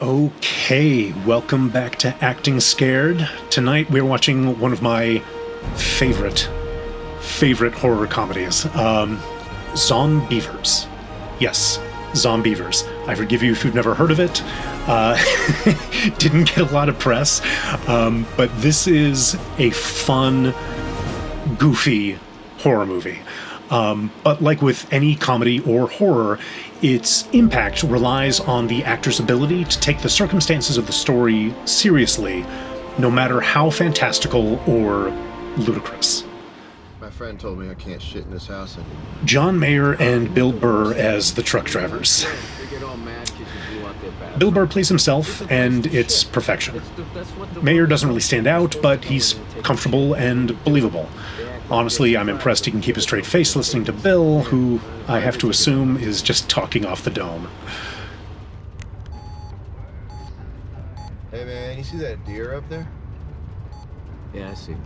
Okay, welcome back to Acting Scared. Tonight we're watching one of my favorite horror comedies, Zombeavers. Yes, Zombeavers. I forgive you if you've never heard of it. Didn't get a lot of press, but this is a fun, goofy horror movie. But like with any comedy or horror, its impact relies on the actor's ability to take the circumstances of the story seriously, no matter how fantastical or ludicrous. My friend told me I can't shit in this house anymore. John Mayer and Bill Burr as the truck drivers. Bill Burr plays himself, and it's perfection. Mayer doesn't really stand out, but he's comfortable and believable. Honestly, I'm impressed he can keep a straight face listening to Bill, who I have to assume is just talking off the dome. Hey man, you see that deer up there? Yeah, I see.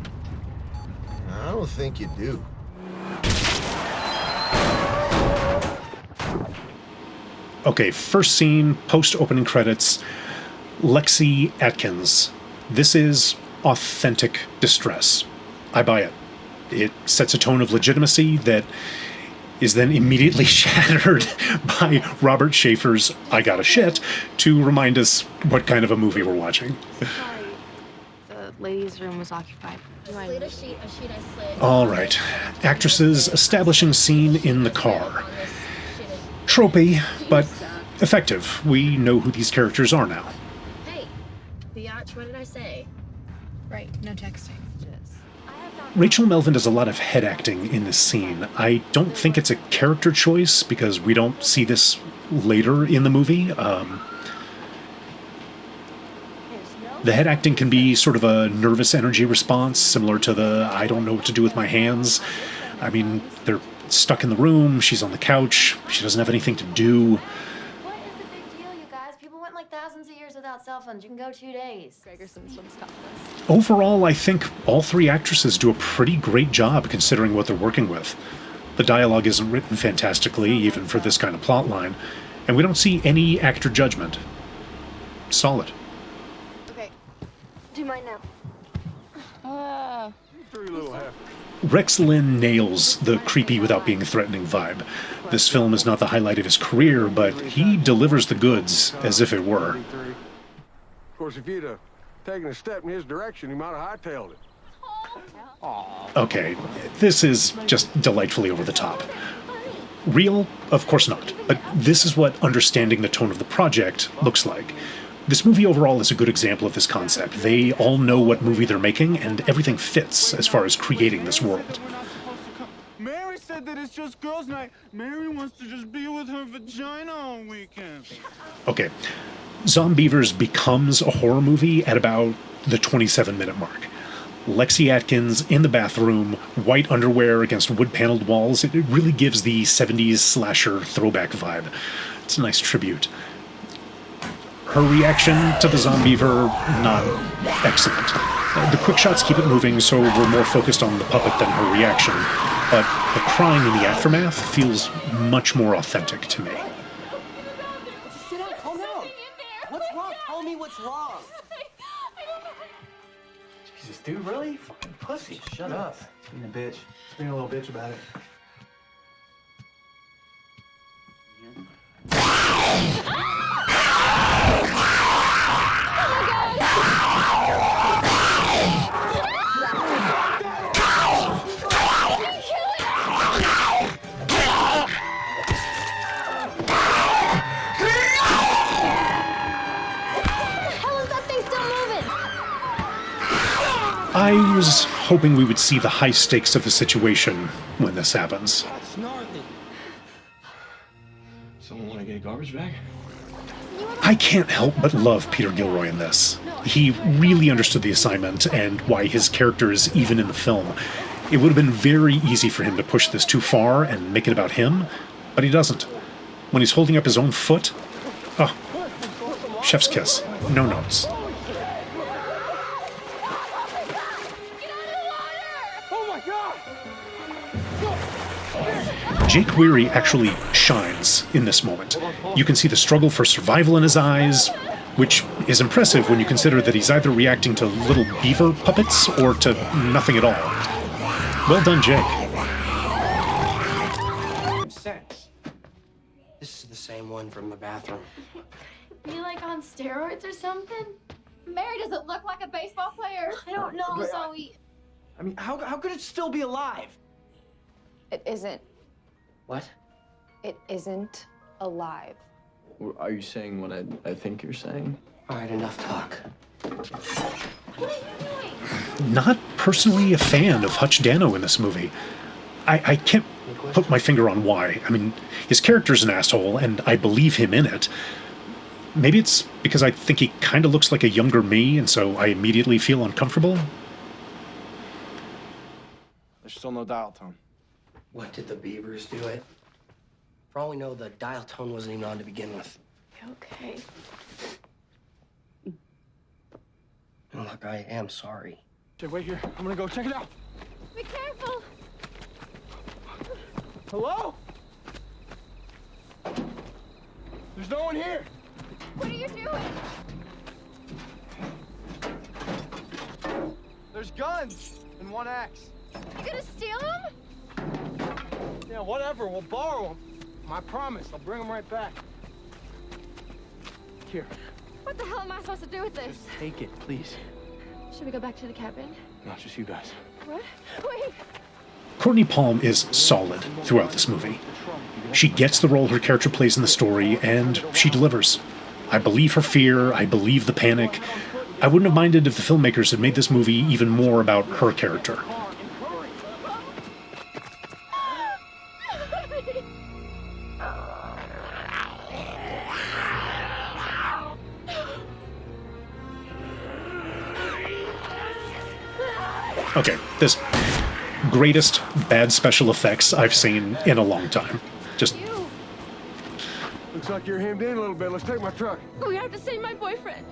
I don't think you do. Okay, first scene, post-opening credits, Lexi Atkins. This is authentic distress. I buy it. It sets a tone of legitimacy that is then immediately shattered by Robert Schaefer's I Gotta Shit to remind us what kind of a movie we're watching. Sorry, the ladies' room was occupied. Slid a sheet I slid. All right, actresses establishing scene in the car. Tropey, but effective. We know who these characters are now. Hey, biatch, what did I say? Right, no texting. Rachel Melvin does a lot of head acting in this scene. I don't think it's a character choice because we don't see this later in the movie. The head acting can be sort of a nervous energy response, similar to the I don't know what to do with my hands. I mean, they're stuck in the room, she's on the couch, she doesn't have anything to do. What is the big deal, you guys? People went like thousands of years without cell phones. You can go 2 days. Gregerson's from Scotland. Overall, I think all three actresses do a pretty great job considering what they're working with. The dialogue isn't written fantastically, even for this kind of plotline, and we don't see any actor judgment. Solid. Okay, do mine now. Rex Linn nails the creepy without being threatening vibe. This film is not the highlight of his career, but he delivers the goods as if it were. Of course, if you'd have taken a step in his direction, he might have hightailed it. Okay, this is just delightfully over the top. Real? Of course not. But this is what understanding the tone of the project looks like. This movie overall is a good example of this concept. They all know what movie they're making, and everything fits as far as creating this world. Mary said that it's just girls' night. Mary wants to just be with her vagina all weekend. Okay, Zombeavers becomes a horror movie at about the 27-minute mark. Lexi Atkins in the bathroom, white underwear against wood-paneled walls. It really gives the 70s slasher throwback vibe. It's a nice tribute. Her reaction to the Zombeaver, not excellent. The quick shots keep it moving, so we're more focused on the puppet than her reaction. But the crying in the aftermath feels much more authentic to me. Sit down, calm down. What's wrong? Tell me what's wrong. Jesus, dude, really? Fucking pussy. Shut up. Being a bitch. Just being a little bitch about it. I was hoping we would see the high stakes of the situation when this happens. Someone want to get a garbage bag? I can't help but love Peter Gilroy in this. He really understood the assignment and why his character is even in the film. It would have been very easy for him to push this too far and make it about him, but he doesn't. When he's holding up his own foot, oh, chef's kiss, no notes. Jake Weary actually shines in this moment. You can see the struggle for survival in his eyes, which is impressive when you consider that he's either reacting to little beaver puppets or to nothing at all. Well done, Jake. Sex. This is the same one from the bathroom. You like on steroids or something? Mary doesn't look like a baseball player. I don't know, Zoe. I mean, how could it still be alive? It isn't. What? It isn't alive. Are you saying what I think you're saying? All right, enough talk. What are you doing? Not personally a fan of Hutch Dano in this movie. I can't put my finger on why. I mean, his character's an asshole, and I believe him in it. Maybe it's because I think he kind of looks like a younger me, and so I immediately feel uncomfortable. There's still no dial tone. What, did the beavers do it? For all we know, the dial tone wasn't even on to begin with. Okay. And look, I am sorry. Okay, wait here. I'm gonna go check it out. Be careful. Hello? There's no one here. What are you doing? There's guns and one axe. You gonna steal them? Yeah, whatever. We'll borrow them. I promise. I'll bring them right back. Here. What the hell am I supposed to do with this? Just take it, please. Should we go back to the cabin? Not just you guys. What? Wait. Courtney Palm is solid throughout this movie. She gets the role her character plays in the story, and she delivers. I believe her fear, I believe the panic. I wouldn't have minded if the filmmakers had made this movie even more about her character. Okay, this greatest bad special effects I've seen in a long time. Just Looks like you're hemmed in a little bit. Let's take my truck. We have to see my boyfriend.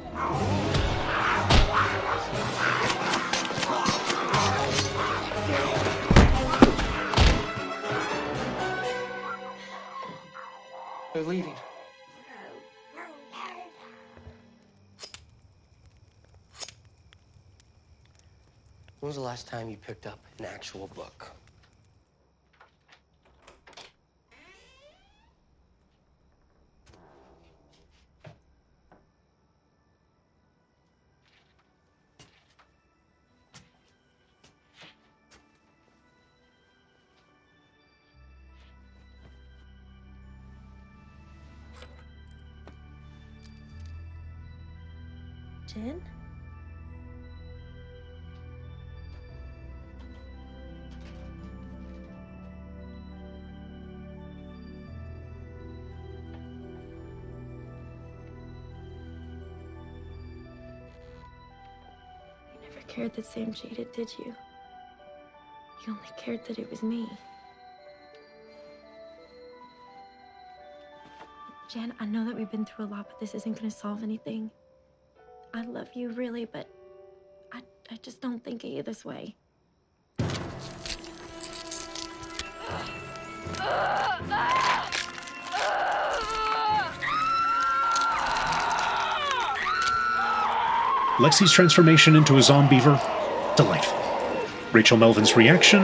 They're leaving. When was the last time you picked up an actual book? Jen? You never cared that Sam cheated, did you? You only cared that it was me. Jen, I know that we've been through a lot, but this isn't gonna solve anything. I love you, really, but I just don't think of you this way. Lexi's transformation into a zombiever, delightful. Rachel Melvin's reaction,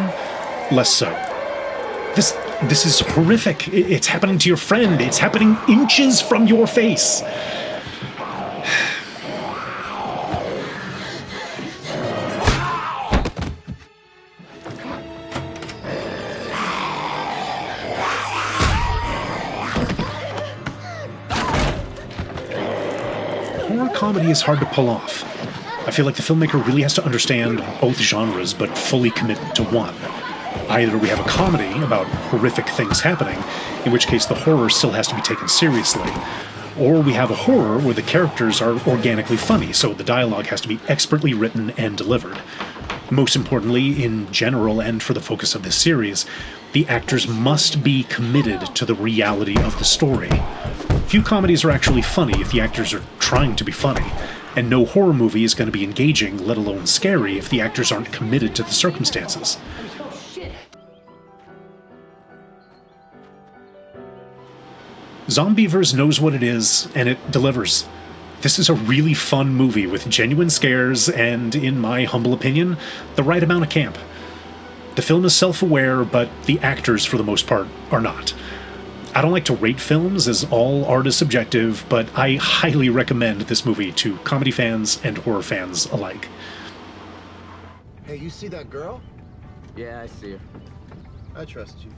less so. This is horrific. It's happening to your friend. It's happening inches from your face. Horror comedy is hard to pull off. I feel like the filmmaker really has to understand both genres, but fully commit to one. Either we have a comedy about horrific things happening, in which case the horror still has to be taken seriously, or we have a horror where the characters are organically funny, so the dialogue has to be expertly written and delivered. Most importantly, in general and for the focus of this series, the actors must be committed to the reality of the story. Few comedies are actually funny if the actors are trying to be funny, and no horror movie is going to be engaging, let alone scary, if the actors aren't committed to the circumstances. Zombeavers knows what it is, and it delivers. This is a really fun movie with genuine scares and, in my humble opinion, the right amount of camp. The film is self-aware, but the actors, for the most part, are not. I don't like to rate films, as all art is subjective, but I highly recommend this movie to comedy fans and horror fans alike. Hey, you see that girl? Yeah, I see her. I trust you.